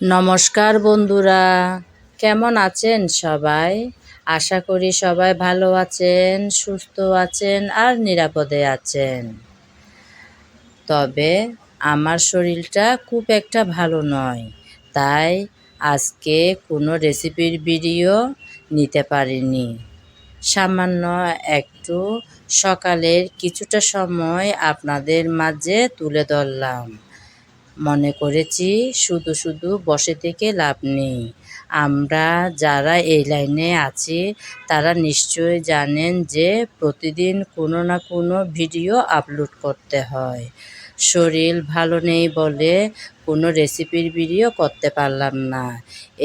নমস্কার বন্ধুরা, কেমন আছেন সবাই? আশা করি সবাই ভালো আছেন, সুস্থ আছেন আর নিরাপদে আছেন। তবে আমার শরীরটা খুব একটা ভালো নয়, তাই আজকে কোনো রেসিপির ভিডিও নিতে পারিনি। সামান্য একটু সকালের কিছুটা সময় আপনাদের মাঝে তুলে ধরলাম। মনে করেছি শুধু শুধু বসে থেকে লাভ নেই। আমরা যারা এই লাইনে আছি তারা নিশ্চয়ই জানেন যে প্রতিদিন কোনো না কোনো ভিডিও আপলোড করতে হয়। শরীর ভালো নেই বলে কোনো রেসিপির ভিডিও করতে পারলাম না।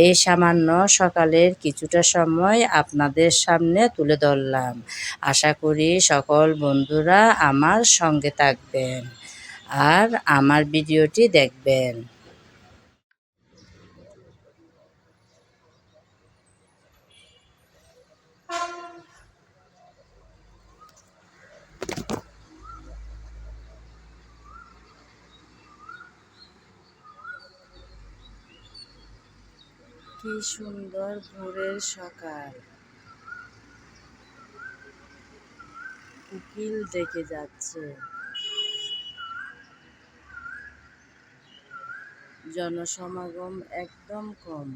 এই সামান্য সকালের কিছুটা সময় আপনাদের সামনে তুলে ধরলাম। আশা করি সকল বন্ধুরা আমার সঙ্গে থাকবেন আর আমার ভিডিওটি দেখবেন। কি সুন্দর ভোরের সকাল, কোকিল ডেকে যাচ্ছে, জনসমাগম একদম কম।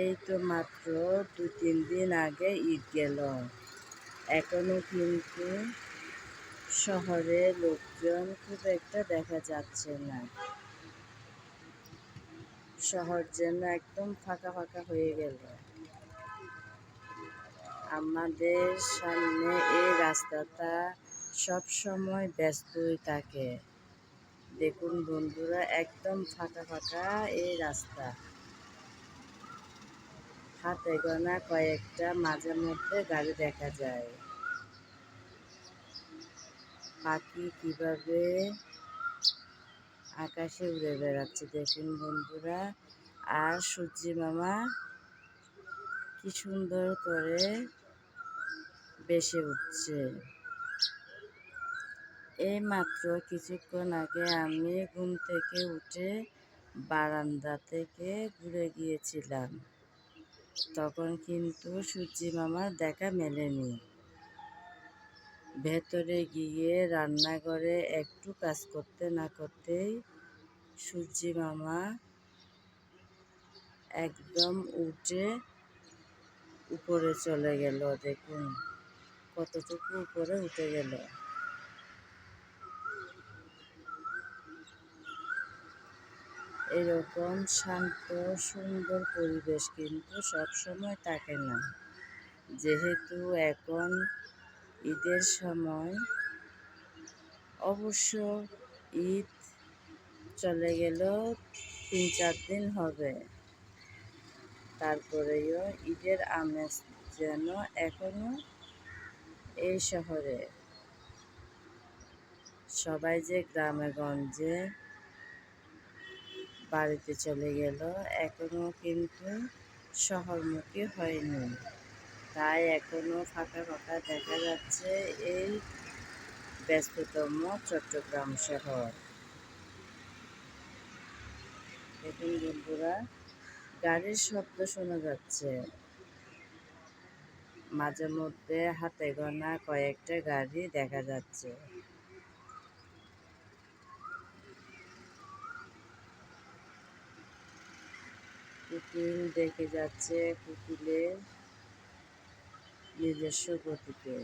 এই তো মাত্র 2-3 দিন আগে ঈদ গেল, এখনো কিন্তু শহরে লোকজন খুব একটা দেখা যাচ্ছে না। শহর যেন একদম ফাঁকা ফাঁকা হয়ে গেল। আমাদের সামনে এই রাস্তাটা সব সময় ব্যস্তই থাকে। দেখুন বন্ধুরা, একদম ফাঁকা ফাঁকা এই রাস্তা। হাতে গোনা কয়েকটা মাঝে মধ্যে গাড়ি দেখা যায়। পাখি কিভাবে আকাশে উড়ে বেড়াচ্ছে দেখুন বন্ধুরা। আর সূর্যি মামা কি সুন্দর করে ভেসে উঠছে। এই মাত্র কিছুক্ষণ আগে আমি ঘুম থেকে উঠে বারান্দা থেকে ঘুরে গিয়েছিলাম, তখন কিন্তু সূর্যি মামার দেখা মেলেনি। ভেতরে গিয়ে রান্নাঘরে একটু কাজ করতে না করতেই সূর্যি মামা একদম উঠে উপরে চলে গেল। দেখুন কতটুকু উপরে উঠে গেল। এরকম শান্ত সুন্দর পরিবেশ কিন্তু সবসময় থাকে না। যেহেতু এখন ঈদের সময়, অবশ্য ঈদ চলে গেল 3-4 দিন হবে, তারপরেও ঈদের আমেজ যেন এখনো এই শহরে। সবাই যে গ্রামে গঞ্জে বাড়িতে চলে গেল, এখনো কিন্তু শহরমুখী হয়নি, তাই এখনো ফাঁকা ফাঁকা দেখা যাচ্ছে এই ব্যস্ততম চট্টগ্রাম শহর। দেখুন বন্ধুরা, গাড়ির শব্দ শোনা যাচ্ছে, মাঝে মধ্যে হাতে গোনা কয়েকটা গাড়ি দেখা যাচ্ছে। কোকিল দেখে যাচ্ছে কোকিলের নিজস্ব গতিতে।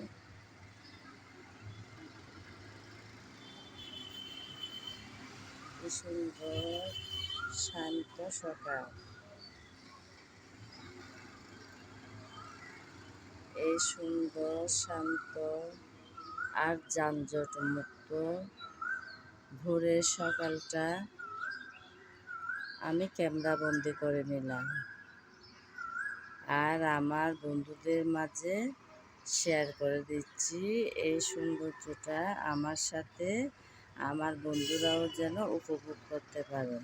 কি সুন্দর শান্ত সকাল। এই সুন্দর শান্ত আর যানজট মুক্ত ভোরের সকালটা আমি ক্যামেরা বন্দি করে নিলাম আর আমার বন্ধুদের মাঝে শেয়ার করে দিচ্ছি। এই সৌন্দর্যটা আমার সাথে আমার বন্ধুরাও যেন উপভোগ করতে পারে।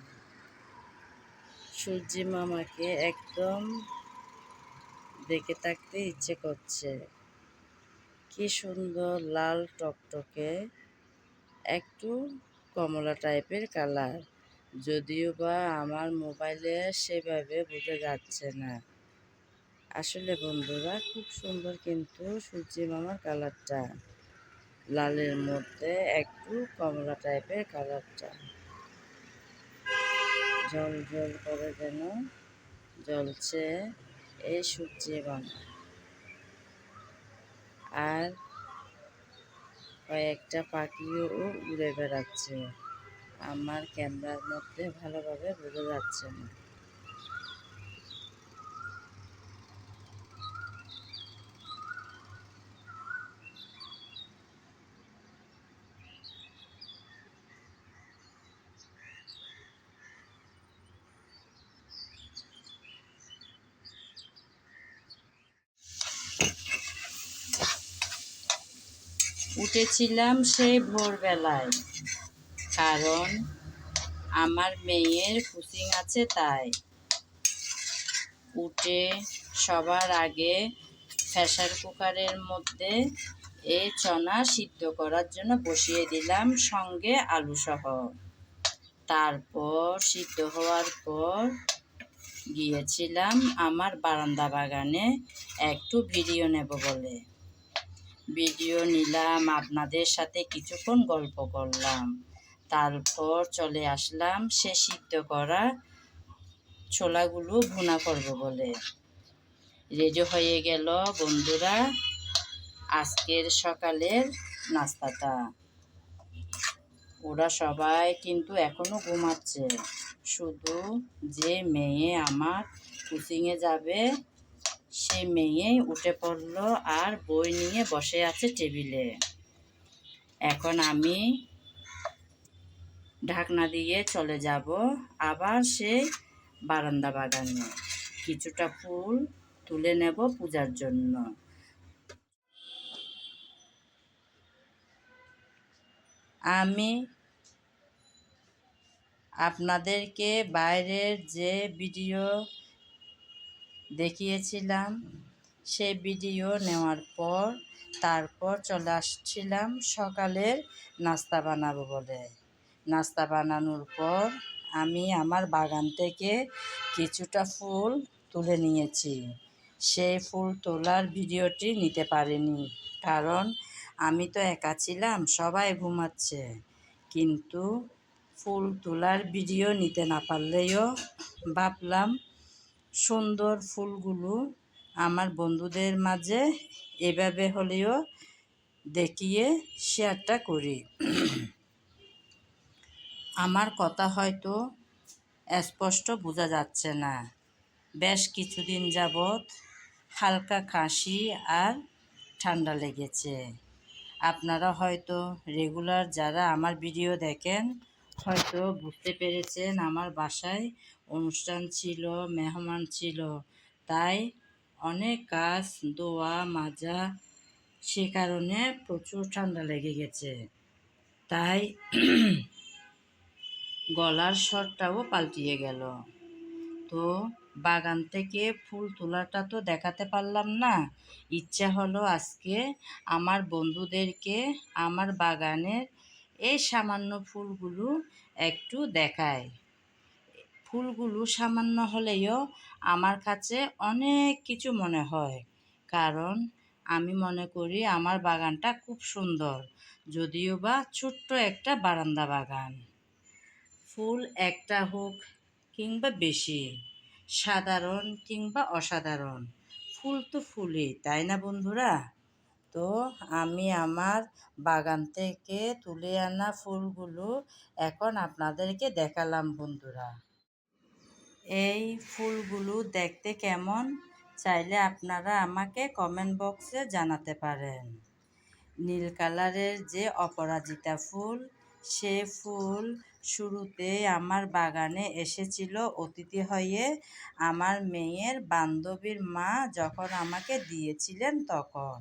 সূর্যি মামাকে একদম দেখে থাকতে ইচ্ছে করছে। কি সুন্দর লাল টকটকে, একটু কমলা টাইপের কালার, যদিও বা আমার মোবাইলে সেভাবে বোঝা যাচ্ছে না। আসলে বন্ধুরা খুব সুন্দর কিন্তু সূর্যি মামার কালারটা, লালের মধ্যে একটু কমলা টাইপের কালারটা, জল জল করে যেন জ্বলছে এই সূর্যি মামা। আর কয়েকটা পাখিও উড়ে বেড়াচ্ছে, আমার ক্যামেরার মধ্যে ভালোভাবে বোঝা যাচ্ছে না। উঠেছিলাম সেই ভোরবেলায়, কারণ আমার মেয়ের কোচিং আছে, তাই উঠে সবার আগে প্রেসার কুকারের মধ্যে এই চনা সিদ্ধ করার জন্য বসিয়ে দিলাম, সঙ্গে আলু সহ। তারপর সিদ্ধ হওয়ার পর গিয়েছিলাম আমার বারান্দা বাগানে একটু ভিডিও নেব বলে। ভিডিও নিলাম, আপনাদের সাথে কিছুক্ষণ গল্প করলাম, তারপর চলে আসলাম সে সিদ্ধ করা ছোলাগুলো ভুনা করব বলে। রেডি হয়ে গেল বন্ধুরা আজকের সকালের নাস্তাটা। ওরা সবাই কিন্তু এখনো ঘুমাচ্ছে, শুধু যে মেয়ে আমার কোচিংয়ে যাবে সে মেয়েই উঠে পড়ল আর বই নিয়ে বসে আছে টেবিলে। এখন আমি ঢাকনা দিয়ে চলে যাব আবার সেই বারান্দা বাগানে, কিছুটা ফুল তুলে নেব পূজার জন্য। আমি আপনাদেরকে বাইরের যে ভিডিও দেখিয়েছিলাম সেই ভিডিও নেওয়ার পর তারপর চলে আসছিলাম সকালের নাস্তা বানাবো বলে। নাস্তা বানানোর পর আমি আমার বাগান থেকে কিছুটা ফুল তুলে নিয়েছি। সেই ফুল তোলার ভিডিওটি নিতে পারিনি, কারণ আমি তো একা ছিলাম, সবাই ঘুমাচ্ছে। কিন্তু ফুল তোলার ভিডিও নিতে না পারলেও ভাবলাম সুন্দর ফুলগুলো আমার বন্ধুদের মাঝে এভাবে হলেও দেখিয়ে শেয়ারটা করি। আমার কথা হয়তো স্পষ্ট বোঝা যাচ্ছে না, বেশ কিছুদিন যাবৎ হালকা কাশি আর ঠান্ডা লেগেছে। আপনারা হয়তো রেগুলার যারা আমার ভিডিও দেখেন হয়তো বুঝতে পেরেছেন আমার বাসায় অনুষ্ঠান ছিল, মেহমান ছিল, তাই অনেক কাজ ধোয়া মাজা, সে কারণে প্রচুর ঠান্ডা লেগে গেছে, তাই গলার স্বরটাও পাল্টিয়ে গেল। তো বাগান থেকে ফুল তোলাটা তো দেখাতে পারলাম না, ইচ্ছা হলো আজকে আমার বন্ধুদেরকে আমার বাগানের এই সামান্য ফুলগুলো একটু দেখায়। ফুলগুলো সামান্য হলেও আমার কাছে অনেক কিছু মনে হয়, কারণ আমি মনে করি আমার বাগানটা খুব সুন্দর, যদিও বা ছোট্ট একটা বারান্দা বাগান। ফুল একটা হোক কিংবা বেশি, সাধারণ কিংবা অসাধারণ, ফুল তো ফুলই, তাই না বন্ধুরা? তো আমি আমার বাগান থেকে তুলে আনা ফুলগুলো এখন আপনাদেরকে দেখালাম বন্ধুরা। এই ফুলগুলো দেখতে কেমন চাইলে আপনারা আমাকে কমেন্ট বক্সে জানাতে পারেন। নীল কালারের যে অপরাজিতা ফুল, সে ফুল শুরুতে আমার বাগানে এসেছিল অতিথি হয়ে, আমার মেয়ের বান্ধবীর মা যখন আমাকে দিয়েছিলেন তখন।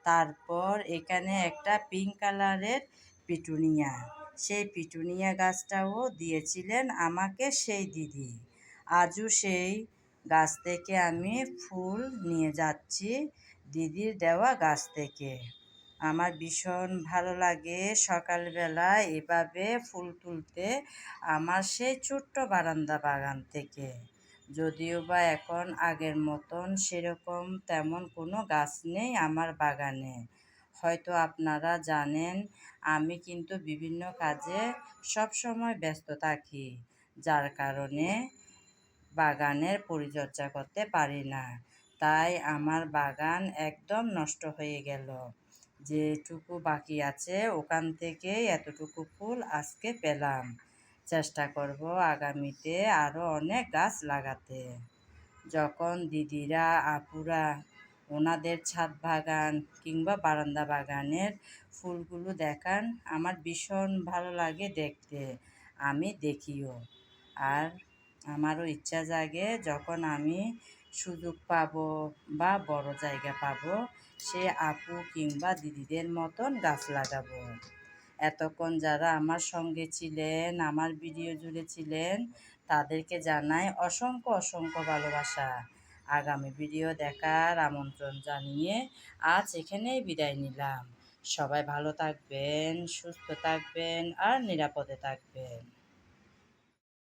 তারপর এখানে একটা পিঙ্ক কালারের পিটুনিয়া, সেই পিটুনিয়া গাছটাও দিয়েছিলেন আমাকে সেই দিদি। আজও সেই গাছ থেকে আমি ফুল নিয়ে যাচ্ছি দিদির দেওয়া গাছ থেকে। আমার ভীষণ ভালো লাগে সকালবেলা এভাবে ফুল তুলতে আমার সেই ছোট্ট বারান্দা বাগান থেকে। যদিও বা এখন আগের মতন সেরকম তেমন কোনো গাছ নেই আমার বাগানে। হয়তো আপনারা জানেন আমি কিন্তু বিভিন্ন কাজে সবসময় ব্যস্ত থাকি, যার কারণে বাগানের পরিচর্যা করতে পারি না। তাই আমার বাগান একদম নষ্ট হয়ে গেল। যেটুকু বাকি আছে ওখান থেকে এতটুকু ফুল আজকে পেলাম। চেষ্টা করব আগামীতে আরও অনেক গাছ লাগাতে। যখন দিদিরা আপুরা ওনাদের ছাদ বাগান কিংবা বারান্দা বাগানের ফুলগুলো দেখান আমার ভীষণ ভালো লাগে দেখতে, আমি দেখিও। আর আমারও ইচ্ছা জাগে যখন আমি সুযোগ পাবো বা বড় জায়গা পাবো সে আপু কিংবা দিদিদের মতন গাছ লাগাবো। এতক্ষণ যারা আমার সঙ্গে ছিলেন, আমার ভিডিও জুড়ে ছিলেন, তাদেরকে জানাই অসংখ্য অসংখ্য ভালোবাসা। আগামী ভিডিও দেখার আমন্ত্রণ জানিয়ে আজ এখানেই বিদায় নিলাম। সবাই ভালো থাকবেন, সুস্থ থাকবেন আর নিরাপদে থাকবেন।